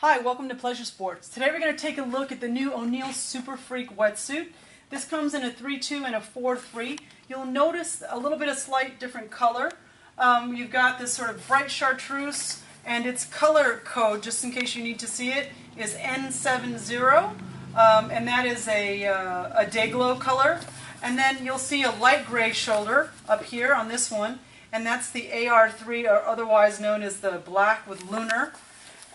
Hi, welcome to Pleasure Sports. Today we're going to take a look at the new O'Neill Superfreak wetsuit. This comes in a 3-2 and a 4-3. You'll notice a little bit of slight different color. You've got this sort of bright chartreuse, and its color code, just in case you need to see it, is N70, and that is a day glow color. And then you'll see a light gray shoulder up here on this one, and that's the AR3, or otherwise known as the black with lunar.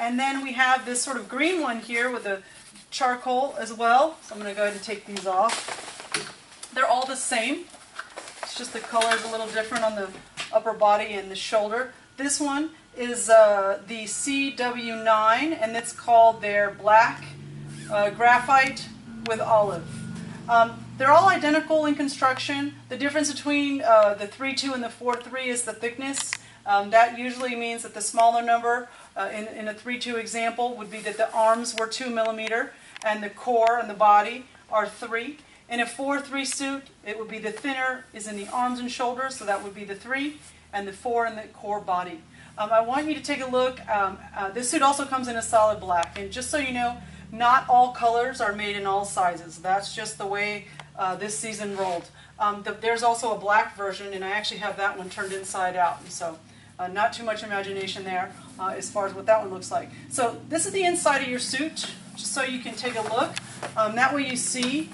And then we have this sort of green one here with the charcoal as well. So I'm going to go ahead and take these off. They're all the same. It's just the color is a little different on the upper body and the shoulder. This one is the CW9, and it's called their black graphite with olive. They're all identical in construction. The difference between the 3-2 and the 4-3 is the thickness. That usually means that the smaller number in a 3-2 example would be that the arms were 2 millimeter and the core and the body are 3. In a 4-3 suit, it would be the thinner is in the arms and shoulders, so that would be the 3, and the 4 in the core body. I want you to take a look. This suit also comes in a solid black, and just so you know, not all colors are made in all sizes. That's just the way this season rolled. There's also a black version, and I actually have that one turned inside out, and so not too much imagination there as far as what that one looks like. So this is the inside of your suit, just so you can take a look. That way you see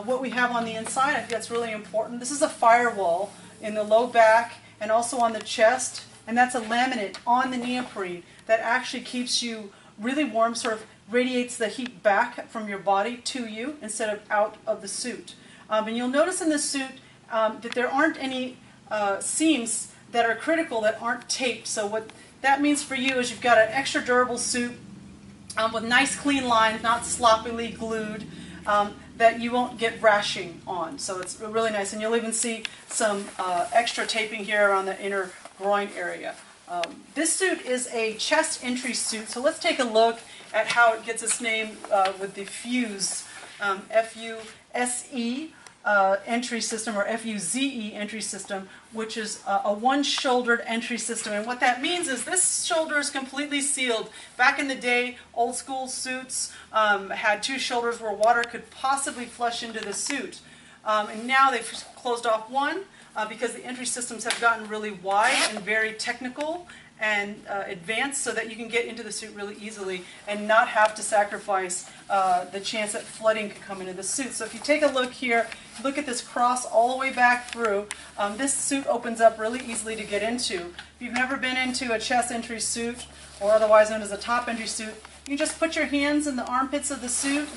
what we have on the inside. I think that's really important. This is a firewall in the low back and also on the chest, and that's a laminate on the neoprene that actually keeps you really warm, sort of radiates the heat back from your body to you instead of out of the suit. And you'll notice in this suit that there aren't any seams that are critical that aren't taped. So what that means for you is you've got an extra durable suit with nice clean lines, not sloppily glued, that you won't get rashing on. So it's really nice, and you'll even see some extra taping here around the inner groin area. This suit is a chest entry suit, so let's take a look at how it gets its name with the Fuse, F-U-S-E entry system, or F-U-Z-E entry system, which is a one-shouldered entry system. And what that means is this shoulder is completely sealed. Back in the day, old school suits had two shoulders where water could possibly flush into the suit. And now they've closed off one because the entry systems have gotten really wide and very technical and advanced, so that you can get into the suit really easily and not have to sacrifice the chance that flooding could come into the suit. So if you take a look here, look at this cross all the way back through. This suit opens up really easily to get into. If you've never been into a chest entry suit, or otherwise known as a top entry suit, you just put your hands in the armpits of the suit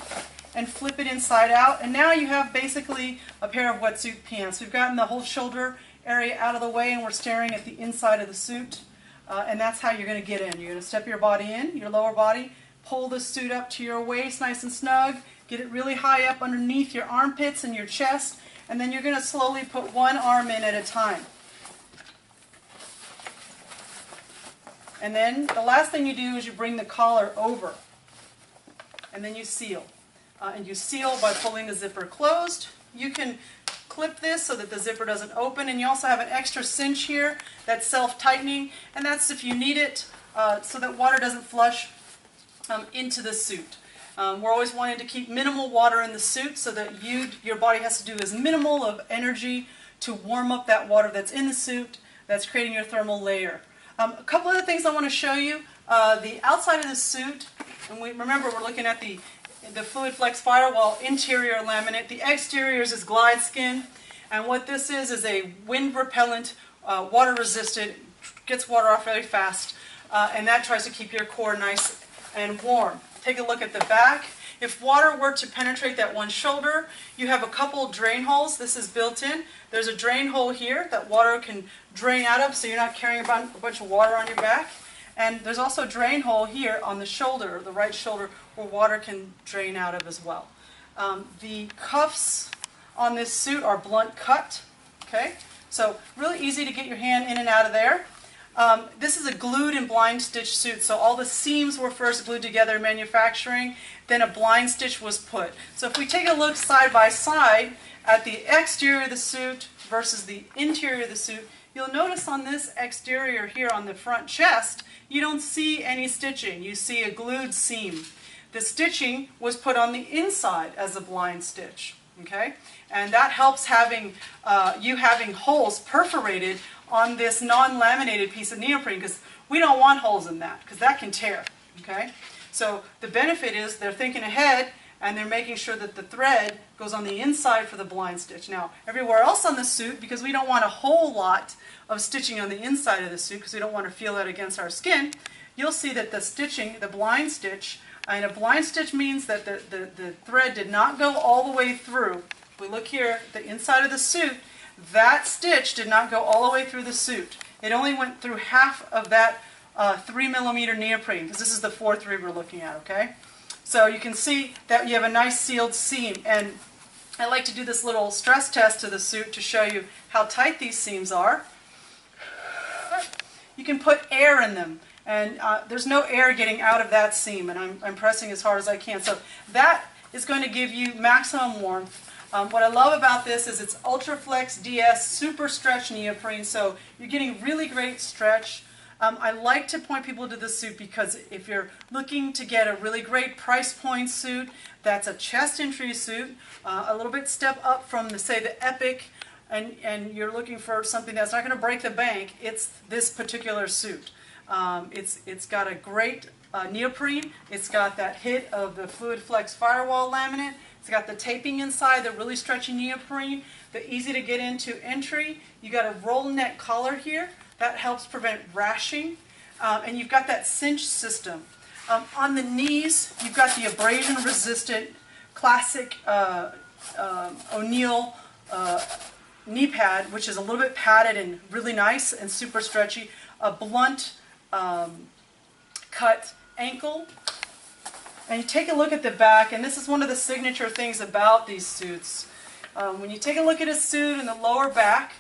and flip it inside out, and now you have basically a pair of wetsuit pants. We've gotten the whole shoulder area out of the way, and we're staring at the inside of the suit. And that's how you're going to get in. You're going to step your body in, your lower body, pull the suit up to your waist nice and snug, get it really high up underneath your armpits and your chest, and then you're going to slowly put one arm in at a time. And then the last thing you do is you bring the collar over, and then you seal. And you seal by pulling the zipper closed. You can clip this so that the zipper doesn't open, and you also have an extra cinch here that's self-tightening, and that's if you need it so that water doesn't flush into the suit. We're always wanting to keep minimal water in the suit so that your body has to do as minimal of energy to warm up that water that's in the suit that's creating your thermal layer. A couple other things I want to show you. The outside of the suit, and remember we're looking at the Fluid Flex Firewall interior laminate. The exterior is glide skin, and what this is a wind repellent, water resistant, gets water off very fast, and that tries to keep your core nice and warm. Take a look at the back. If water were to penetrate that one shoulder, you have a couple drain holes. This is built in. There's a drain hole here that water can drain out of, so you're not carrying a bunch of water on your back. And there's also a drain hole here on the shoulder, the right shoulder, where water can drain out of as well. The cuffs on this suit are blunt cut. Okay, so really easy to get your hand in and out of there. This is a glued and blind stitch suit, so all the seams were first glued together in manufacturing, then a blind stitch was put. So if we take a look side by side at the exterior of the suit versus the interior of the suit, you'll notice on this exterior here on the front chest, you don't see any stitching. You see a glued seam. The stitching was put on the inside as a blind stitch, okay? And that helps having you having holes perforated on this non-laminated piece of neoprene, because we don't want holes in that, because that can tear, okay? So the benefit is they're thinking ahead, and they're making sure that the thread goes on the inside for the blind stitch. Now, everywhere else on the suit, because we don't want a whole lot of stitching on the inside of the suit, because we don't want to feel that against our skin, you'll see that the stitching, the blind stitch, and a blind stitch means that the thread did not go all the way through. If we look here, the inside of the suit, that stitch did not go all the way through the suit. It only went through half of that 3mm neoprene, because this is the 4-3 we're looking at, okay? So you can see that you have a nice sealed seam, and I like to do this little stress test to the suit to show you how tight these seams are. You can put air in them, and there's no air getting out of that seam, and I'm pressing as hard as I can. So that is going to give you maximum warmth. What I love about this is it's Ultraflex DS Super Stretch Neoprene, so you're getting really great stretch. I like to point people to this suit because if you're looking to get a really great price point suit, that's a chest entry suit, a little bit step up from, say, the Epic, and you're looking for something that's not going to break the bank, it's this particular suit. It's got a great neoprene, it's got that hit of the Fluid Flex firewall laminate, it's got the taping inside, the really stretchy neoprene, the easy to get into entry. You got a roll neck collar here. That helps prevent rashing. And you've got that cinch system. On the knees, you've got the abrasion-resistant classic O'Neill knee pad, which is a little bit padded and really nice and super stretchy. A blunt cut ankle. And you take a look at the back, and this is one of the signature things about these suits. When you take a look at a suit in the lower back,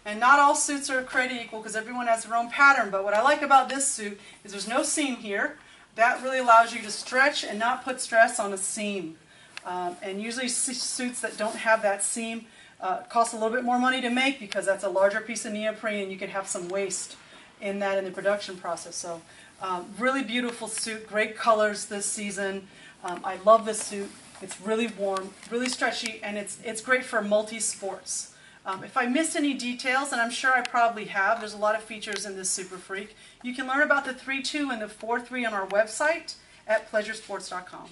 and not all suits are created equal because everyone has their own pattern, but what I like about this suit is there's no seam here. That really allows you to stretch and not put stress on a seam. And usually suits that don't have that seam cost a little bit more money to make because that's a larger piece of neoprene and you can have some waste in that in the production process. So really beautiful suit, great colors this season. I love this suit. It's really warm, really stretchy, and it's great for multi-sports. If I missed any details, and I'm sure I probably have, there's a lot of features in this Superfreak. You can learn about the 3-2 and the 4-3 on our website at pleasuresports.com.